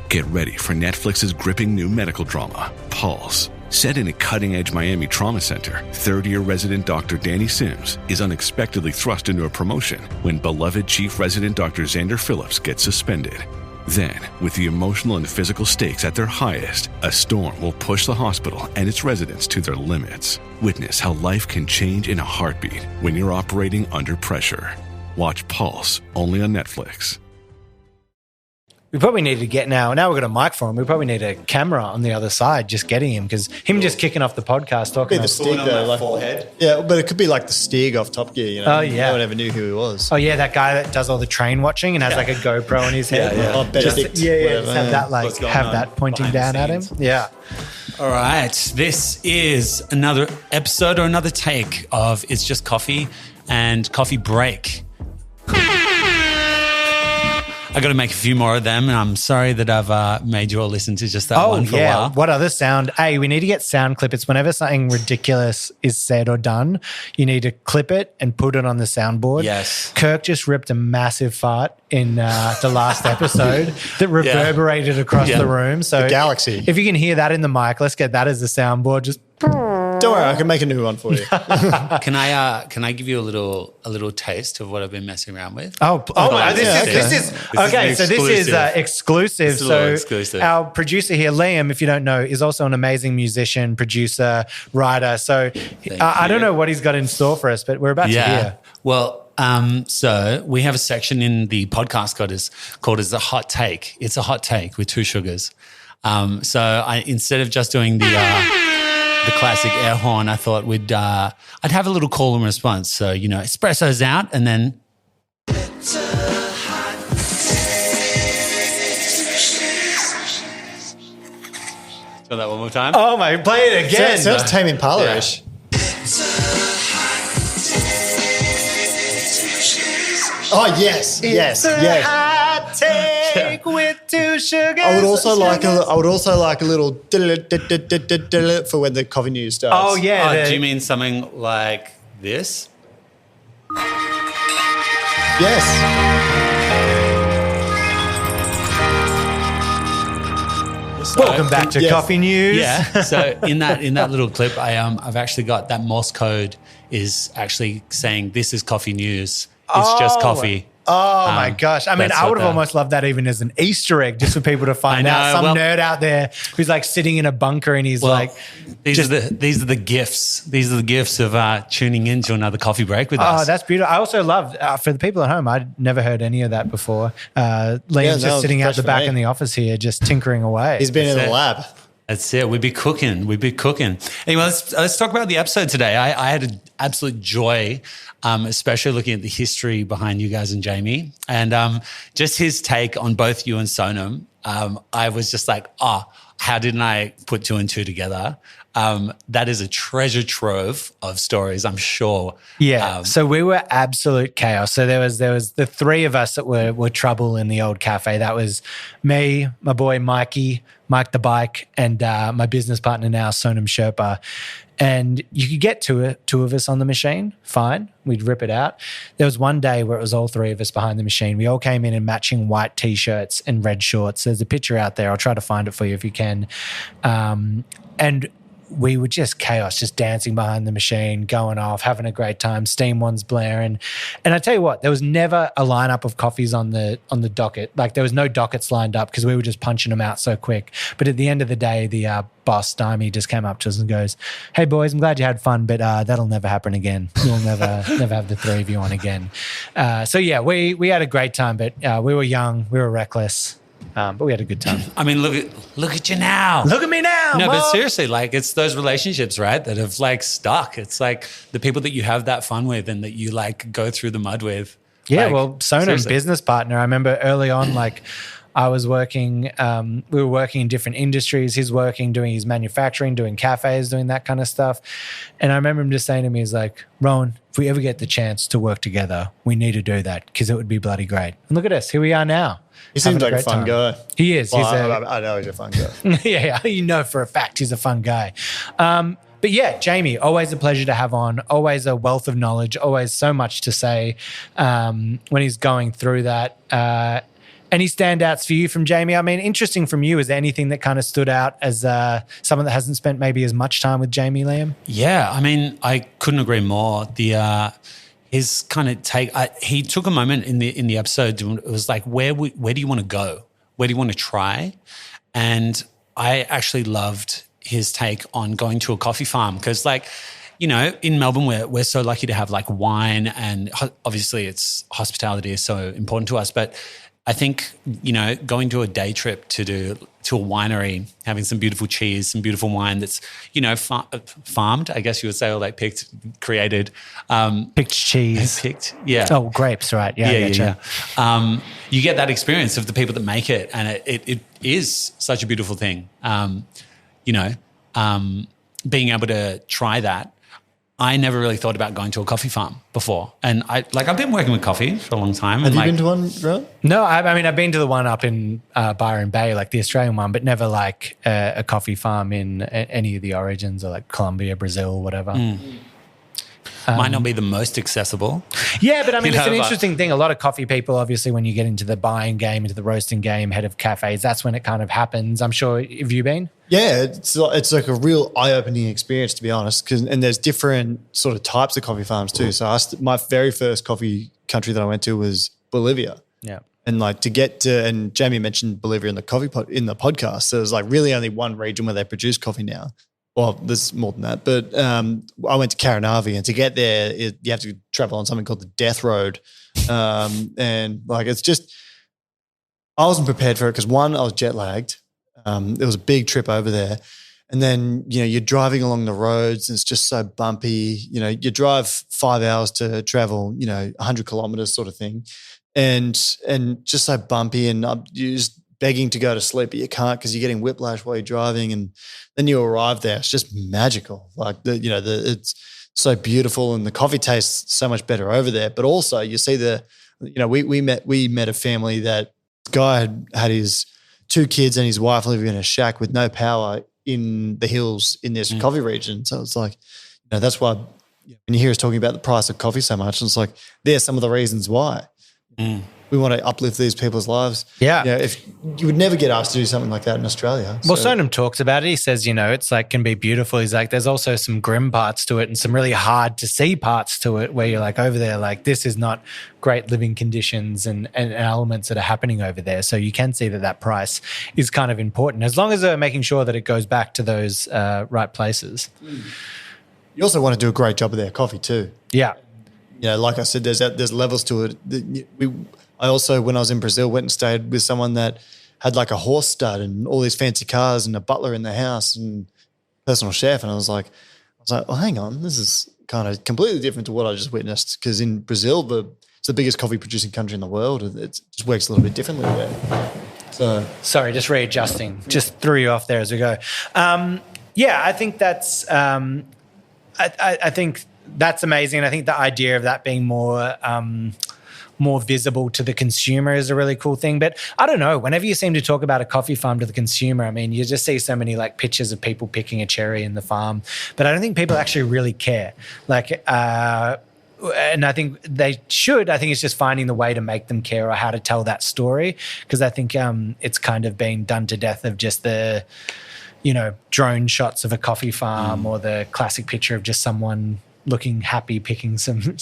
Get ready for Netflix's gripping new medical drama, Pulse. Set in a cutting-edge Miami trauma center, third-year resident Dr. Danny Sims is unexpectedly thrust into a promotion when beloved chief resident Dr. Xander Phillips gets suspended. Then, with the emotional and physical stakes at their highest, a storm will push the hospital and its residents to their limits. Witness how life can change in a heartbeat when you're operating under pressure. Watch Pulse, only on Netflix. We probably need to get now we've got a mic for him. We probably need a camera on the other side just getting him, because him just kicking off the podcast talking. Be the Stig though, like forehead. Yeah, but it could be like the Stig off Top Gear. You know, oh yeah, no one ever knew who he was. Oh yeah, that guy that does all the train watching and has like a GoPro on his head. Oh, Benedict. Just have that that pointing down at him. Yeah. All right, this is another episode or another take of It's Just Coffee and Coffee Break. I got to make a few more of them, and I'm sorry that I've made you all listen to just that one for a while. What other sound? Hey, we need to get sound clip. It's whenever something ridiculous is said or done, you need to clip it and put it on the soundboard. Yes. Kirk just ripped a massive fart in the last episode that reverberated across the room. So the galaxy. If you can hear that in the mic, let's get that as the soundboard. Just don't worry, I can make a new one for you. Can I give you a little taste of what I've been messing around with? This is exclusive. So exclusive. Our producer here, Liam, if you don't know, is also an amazing musician, producer, writer. So I don't know what he's got in store for us, but we're about to hear. Well, so we have a section in the podcast called as the hot take. It's a hot take with two sugars. So I instead of just doing the classic air horn, I thought I'd have a little call and response. So, espresso's out and then. Try that one more time. Oh my, play it again. Sounds Tame Impala-ish. Oh, yes. Hot take with two sugars. I would also like a little for when the coffee news starts. Oh yeah. Do you mean something like this? Yes. Welcome back to Coffee News. Yeah. So in that little clip, I've actually got that Morse code is actually saying this is Coffee News. It's just coffee. Oh my gosh. I mean, I would have almost loved that even as an Easter egg, just for people to find out. Some nerd out there who's like sitting in a bunker and he's these are the gifts. These are the gifts of tuning into another coffee break with us. Oh, that's beautiful. I also love, for the people at home, I'd never heard any of that before. Liam's just sitting out the back in the office here, just tinkering away. He's been in the lab. That's it. We'd be cooking. Anyway, let's talk about the episode today. I had an absolute joy, especially looking at the history behind you guys and Jamie, and just his take on both you and Sonam. I was just like, how didn't I put two and two together? That is a treasure trove of stories, I'm sure. Yeah. So we were absolute chaos. So there was the three of us that were trouble in the old cafe. That was me, my boy Mike the Bike, and my business partner now, Sonam Sherpa. And you could get two of us on the machine, fine. We'd rip it out. There was one day where it was all three of us behind the machine. We all came in matching white T-shirts and red shorts. There's a picture out there. I'll try to find it for you if you can. And we were just chaos, just dancing behind the machine, going off, having a great time, steam ones blaring. And I tell you what, there was never a lineup of coffees on the docket. Like there was no dockets lined up because we were just punching them out so quick. But at the end of the day, the boss, Dimey, just came up to us and goes, "Hey boys, I'm glad you had fun, but that'll never happen again. We'll never have the three of you on again." So yeah, we had a great time, but we were young, we were reckless. But we had a good time. I mean, look at you now. Look at me now. No, Mom. but seriously, like it's those relationships, right, that have like stuck. It's like the people that you have that fun with and that you like go through the mud with. Yeah, like, well, Sonam's business partner. I remember early on, like I was working, we were working in different industries. He's working, doing his manufacturing, doing cafes, doing that kind of stuff. And I remember him just saying to me, he's like, "Rohan, if we ever get the chance to work together, we need to do that because it would be bloody great." And look at us, here we are now. He seems like a fun guy. He is. Well, I know he's a fun guy. Yeah, you know for a fact he's a fun guy. But yeah, Jamie, always a pleasure to have on, always a wealth of knowledge, always so much to say when he's going through that. Any standouts for you from Jamie? I mean, interesting from you. Is there anything that kind of stood out as someone that hasn't spent maybe as much time with Jamie, Liam? Yeah, I mean, I couldn't agree more. His kind of take. He took a moment in the episode. It was like, where do you want to go? Where do you want to try? And I actually loved his take on going to a coffee farm because, like, you know, in Melbourne, we're so lucky to have like wine, and obviously it's hospitality is so important to us. But I think, you know, going to a day trip to a winery, having some beautiful cheese, some beautiful wine that's, you know, farmed, I guess you would say, or like created. Picked cheese. Yeah. Oh, grapes, right. Yeah. You get that experience of the people that make it, and it is such a beautiful thing. Being able to try that. I never really thought about going to a coffee farm before. And I've been working with coffee for a long time. Have you been to one, Rohan? No, I mean, I've been to the one up in Byron Bay, like the Australian one, but never like a coffee farm in any of the origins or like Colombia, Brazil, whatever. Might not be the most accessible. Yeah, but I mean, it's an interesting thing. A lot of coffee people, obviously, when you get into the buying game, into the roasting game, head of cafes, that's when it kind of happens. I'm sure, have you been? Yeah, it's like a real eye-opening experience, to be honest. And there's different sort of types of coffee farms too. So my very first coffee country that I went to was Bolivia. Yeah. And like and Jamie mentioned Bolivia in the in the podcast. So there's like really only one region where they produce coffee now. Well, there's more than that. But I went to Caranavi, and to get there, you have to travel on something called the Death Road. And like, it's just, I wasn't prepared for it because one, I was jet lagged. It was a big trip over there. And then, you know, you're driving along the roads and it's just so bumpy. You know, you drive 5 hours to travel, you know, 100 kilometers sort of thing. And just so bumpy, and you're just begging to go to sleep, but you can't because you're getting whiplash while you're driving. And then you arrive there. It's just magical. Like, it's so beautiful, and the coffee tastes so much better over there. But also you see we met a family that guy had his 2 kids and his wife living in a shack with no power in the hills in this coffee region. So it's like, you know, that's why when you hear us talking about the price of coffee so much, it's like, there's some of the reasons why. We want to uplift these people's lives. Yeah. You know, if you would never get asked to do something like that in Australia. Well, Sonam talks about it. He says, you know, it's like can be beautiful. He's like, there's also some grim parts to it and some really hard to see parts to it where you're like over there, like this is not great living conditions and elements that are happening over there. So you can see that price is kind of important as long as they're making sure that it goes back to those right places. You also want to do a great job of their coffee too. Yeah. You know, like I said, there's levels to it. I also, when I was in Brazil, went and stayed with someone that had like a horse stud and all these fancy cars and a butler in the house and personal chef. And I was like, well, hang on, this is kind of completely different to what I just witnessed. Because in Brazil, it's the biggest coffee producing country in the world. It just works a little bit differently there. So sorry, just readjusting. Just threw you off there as we go. Yeah, I think that's. I think that's amazing. And I think the idea of that being more visible to the consumer is a really cool thing. But I don't know, whenever you seem to talk about a coffee farm to the consumer, I mean, you just see so many like pictures of people picking a cherry in the farm, but I don't think people actually really care. Like, and I think they should. I think it's just finding the way to make them care or how to tell that story. Because I think it's kind of been done to death of just the, you know, drone shots of a coffee farm or the classic picture of just someone looking happy picking some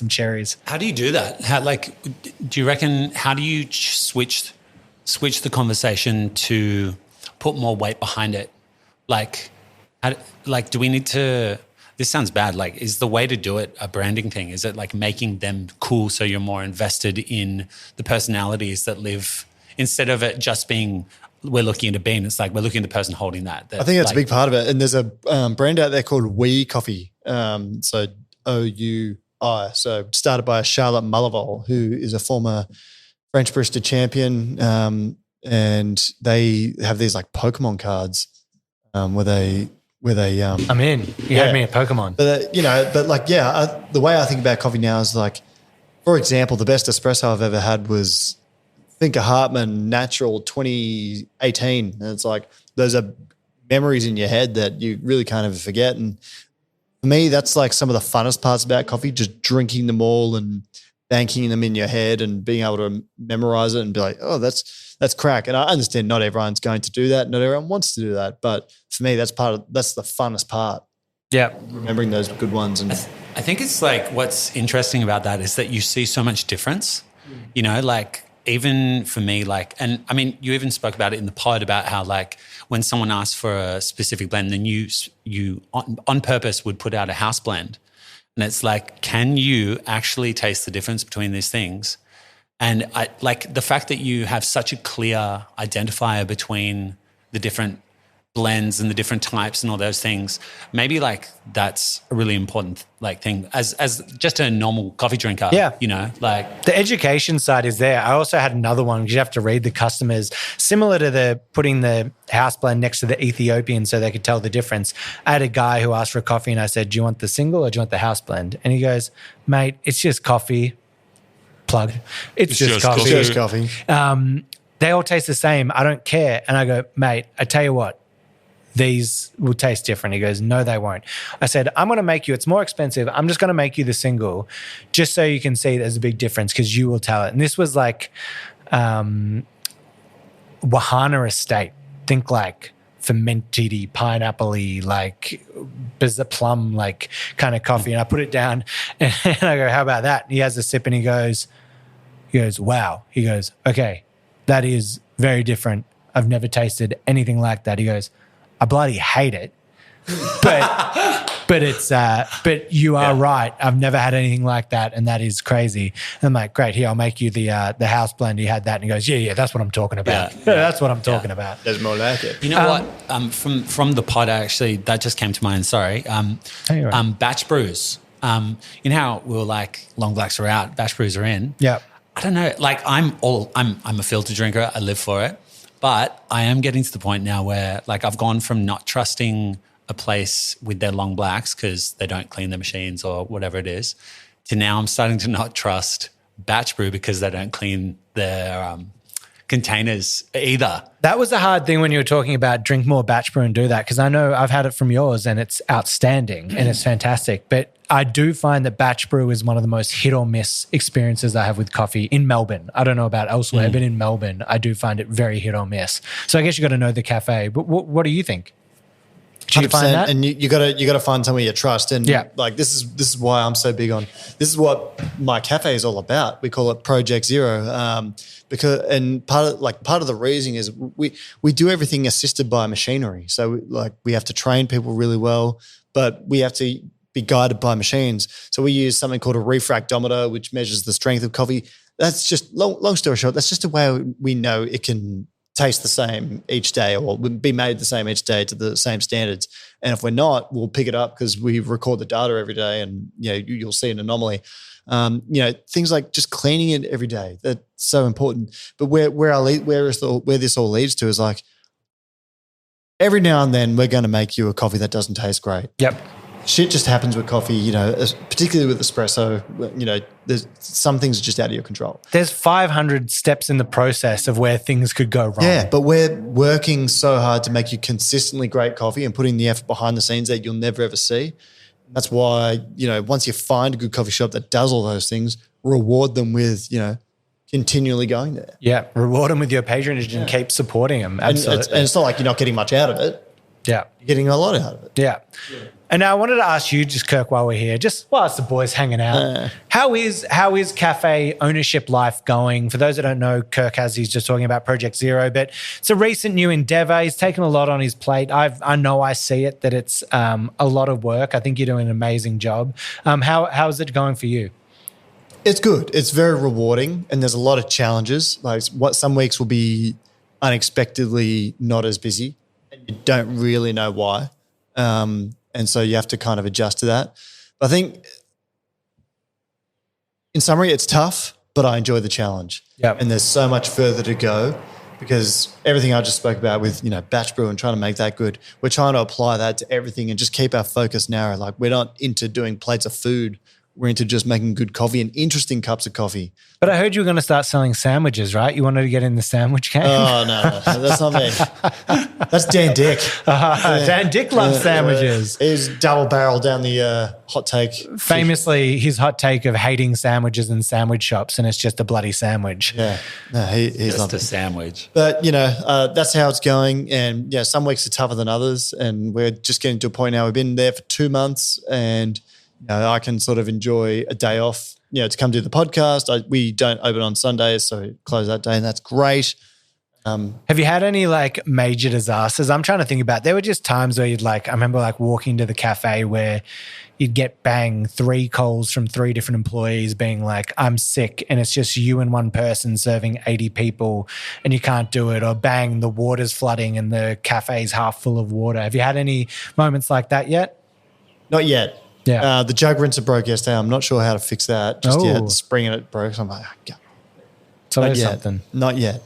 cherries. How do you do that? Do you reckon? How do you switch the conversation to put more weight behind it? Do we need to? This sounds bad. Like, is the way to do it a branding thing? Is it like making them cool so you're more invested in the personalities that live instead of it just being we're looking at a bean? It's like we're looking at the person holding that. I think that's a big part of it. And there's a brand out there called We Coffee. So OUI. So started by Charlotte Mullival, who is a former French barista champion. And they have these like Pokemon cards where they I'm in. You had me at Pokemon. But the way I think about coffee now is like, for example, the best espresso I've ever had was Finca Hartman Natural 2018. And it's like those are memories in your head that you really can't ever forget. And for me, that's like some of the funnest parts about coffee, just drinking them all and banking them in your head and being able to memorize it and be like, oh, that's crack. And I understand not everyone's going to do that. Not everyone wants to do that. But for me, that's the funnest part. Yeah. Remembering those good ones. And I think it's like what's interesting about that is that you see so much difference, you know, like even for me, like, and I mean, you even spoke about it in the pod about how like when someone asks for a specific blend, then you on purpose would put out a house blend. And it's like, can you actually taste the difference between these things? And I like the fact that you have such a clear identifier between the different blends and the different types and all those things. Maybe like that's a really important like thing as just a normal coffee drinker. Yeah. You know, like the education side is there. I also had another one because you have to read the customers, similar to the putting the house blend next to the Ethiopian so they could tell the difference. I had a guy who asked for a coffee and I said, do you want the single or do you want the house blend? And he goes, mate, it's just coffee. Plug. It's just coffee. It's just coffee. They all taste the same. I don't care. And I go, mate, I tell you what, these will taste different. He goes, no, they won't. I said, I'm going to make you, it's more expensive. I'm just going to make you the single just so you can see there's a big difference because you will tell it. And this was like Wahana Estate. Think like fermented pineapple-y, like plum, like kind of coffee. And I put it down and I go, how about that? And he has a sip and he goes, wow. He goes, okay, that is very different. I've never tasted anything like that. He goes, I bloody hate it, but it's but you are right. I've never had anything like that, and that is crazy. And I'm like, great, here I'll make you the house blend. He had that, and he goes, yeah, that's what I'm talking about. Yeah, that's what I'm talking about. There's more like it. You know what? From the pod, actually, that just came to mind. Sorry. Batch brews. You know how we were like, long blacks are out, batch brews are in. Yeah. I don't know. Like I'm a filter drinker. I live for it. But I am getting to the point now where like I've gone from not trusting a place with their long blacks because they don't clean their machines or whatever it is to now I'm starting to not trust batch brew because they don't clean their containers either. That was the hard thing when you were talking about drink more batch brew and do that because I know I've had it from yours and it's outstanding and it's fantastic. But I do find that batch brew is one of the most hit or miss experiences I have with coffee in Melbourne. I don't know about elsewhere, but in Melbourne, I do find it very hit or miss. So I guess you got to know the cafe. But what do you think? Did you find that? And you got to find somewhere you trust. And like this is why I'm so big on. This is what my cafe is all about. We call it Project Zero. Because part of the reason is we do everything assisted by machinery. So we have to train people really well, but we have to be guided by machines. So we use something called a refractometer, which measures the strength of coffee. That's just long story short. That's just a way we know it can taste the same each day or be made the same each day to the same standards. And if we're not, we'll pick it up because we record the data every day, and you'll see an anomaly. Things like just cleaning it every day. That's so important. But where this all leads to is like every now and then we're going to make you a coffee that doesn't taste great. Yep. Shit just happens with coffee, particularly with espresso. There's some things are just out of your control. There's 500 steps in the process of where things could go wrong. Yeah, but we're working so hard to make you consistently great coffee and putting the effort behind the scenes that you'll never ever see. That's why, once you find a good coffee shop that does all those things, reward them with, continually going there. Yeah, reward them with your patronage and keep supporting them. Absolutely. And it's not like you're not getting much out of it. Yeah. You're getting a lot out of it. Yeah. And now I wanted to ask you, just Kirk, while we're here, just whilst the boys hanging out, how is cafe ownership life going? For those that don't know, Kirk he's just talking about Project Zero, but it's a recent new endeavor. He's taken a lot on his plate. I see it that it's a lot of work. I think you're doing an amazing job. How is it going for you? It's good. It's very rewarding, and there's a lot of challenges. Like some weeks will be unexpectedly not as busy, and you don't really know why. And so you have to kind of adjust to that. But I think in summary, it's tough, but I enjoy the challenge. Yep. And there's so much further to go because everything I just spoke about with, batch brew and trying to make that good, we're trying to apply that to everything and just keep our focus narrow. Like we're not into doing plates of food. we're into just making good coffee and interesting cups of coffee. But I heard you were going to start selling sandwiches, right? You wanted to get in the sandwich game? Oh, no, that's not me. That's Dan Dick. Dan Dick loves sandwiches. He's double barrel down the hot take. Famously, his hot take of hating sandwiches and sandwich shops, and it's just a bloody sandwich. Yeah, no, he's just a sandwich. But, that's how it's going. And, yeah, some weeks are tougher than others. And we're just getting to a point now. We've been there for 2 months and I can sort of enjoy a day off, to come do the podcast. We don't open on Sundays, so close that day, and that's great. Have you had any like major disasters? I'm trying to think about. There were just times where I remember like walking to the cafe where you'd get 3 calls from 3 different employees being like, I'm sick, and it's just you and one person serving 80 people and you can't do it, or bang, the water's flooding and the cafe's half full of water. Have you had any moments like that yet? Not yet. Yeah. The jug rinser broke yesterday. I'm not sure how to fix that. Just yet. Spring in it broke. So I'm like, God. So there's something. Not yet.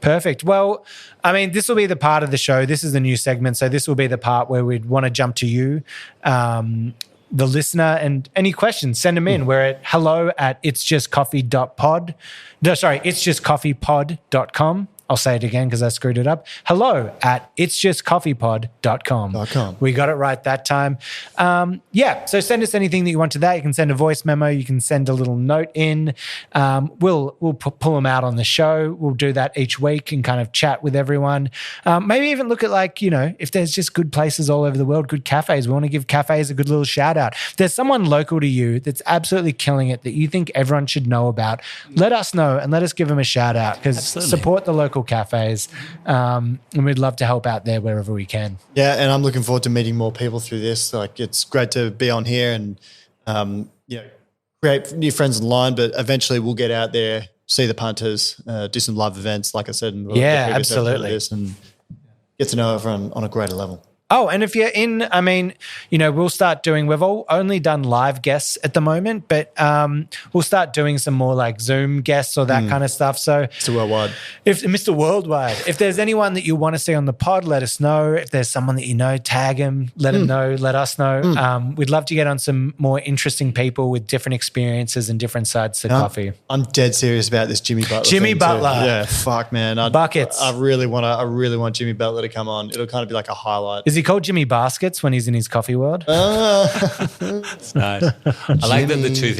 Perfect. Well, I mean, this will be the part of the show. This is the new segment. So this will be the part where we'd want to jump to you, the listener, and any questions, send them in. We're at hello@itsjustcoffee.pod. No, sorry, itsjustcoffeepod.com. I'll say it again because I screwed it up. hello@itsjustcoffeepod.com. We got it right that time. So send us anything that you want to that. You can send a voice memo. You can send a little note in. We'll pull them out on the show. We'll do that each week and kind of chat with everyone. Maybe even look at if there's just good places all over the world, good cafes. We want to give cafes a good little shout out. If there's someone local to you that's absolutely killing it that you think everyone should know about, let us know and let us give them a shout out, because support the local cafes, and we'd love to help out there wherever we can. Yeah, and I'm looking forward to meeting more people through this. Like, it's great to be on here and create new friends online, but eventually we'll get out there, see the punters, do some live events, like I said. Absolutely. And get to know everyone on a greater level. Oh, and if you're in, we'll start doing, we've only done live guests at the moment, but we'll start doing some more like Zoom guests or that kind of stuff. So Mr. Worldwide. Mr. Worldwide, if there's anyone that you want to see on the pod, let us know. If there's someone that you know, tag him, let him know, let us know. We'd love to get on some more interesting people with different experiences and different sides to coffee. I'm dead serious about this Jimmy Butler. Jimmy Butler. Too. Yeah, fuck, man. Buckets. I really want Jimmy Butler to come on. It'll kind of be like a highlight. Is he called Jimmy Baskets when he's in his coffee world? It's nice. I like that the two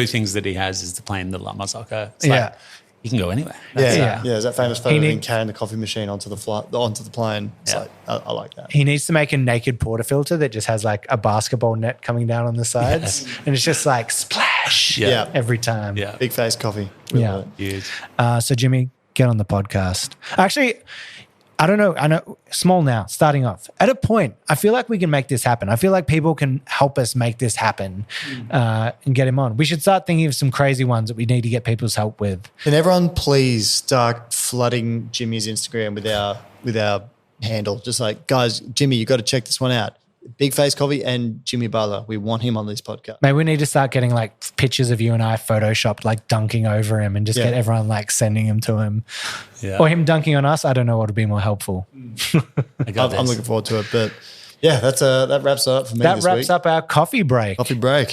things that he has is the plane, the La Marzocco. It's like, you can go anywhere. Yeah. Is that famous photo of him carrying the coffee machine onto the plane? It's like, I like that. He needs to make a naked portafilter that just has like a basketball net coming down on the sides, and it's just like splash every time. Yeah, big face coffee. Huge. So Jimmy, get on the podcast. Actually, I don't know. I know, small now, starting off. At a point, I feel like we can make this happen. I feel like people can help us make this happen and get him on. We should start thinking of some crazy ones that we need to get people's help with. Can everyone please start flooding Jimmy's Instagram with our handle? Just like, guys, Jimmy, you got to check this one out. Big Face Coffee and Jimmy Butler. We want him on this podcast. Maybe we need to start getting like pictures of you and I photoshopped, like dunking over him, and just get everyone like sending him to him. Yeah. Or him dunking on us. I don't know what would be more helpful. I'm looking forward to it. But yeah, that wraps it up for me this week. That wraps up our coffee break.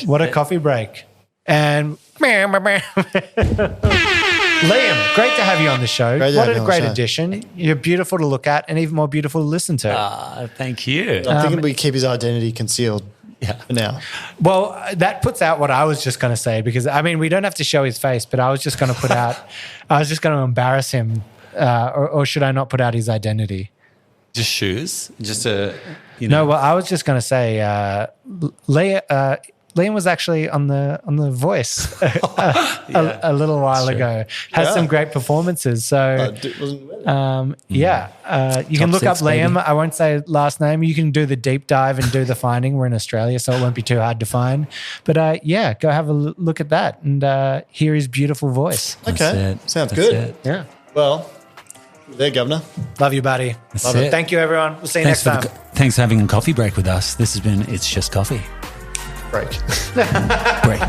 What a coffee break. And Liam, great to have you on the show. What a great addition. You're beautiful to look at and even more beautiful to listen to. Thank you. I'm thinking we keep his identity concealed for now. Well, that puts out what I was just going to say, because, we don't have to show his face, but I was just going to put out, I was just going to embarrass him, or should I not put out his identity? Just shoes? Just No, well, I was just going to say, Liam was actually on the Voice a little while ago. Has some great performances. So, you can look up Liam. Baby. I won't say last name. You can do the deep dive and do the finding. We're in Australia, so it won't be too hard to find. But go have a look at that and hear his beautiful voice. Okay, sounds good. Yeah. Well, there, Governor. Love you, buddy. Love it. Thank you, everyone. We'll see you next time. Thanks for having a coffee break with us. This has been It's Just Coffee. Break. Break.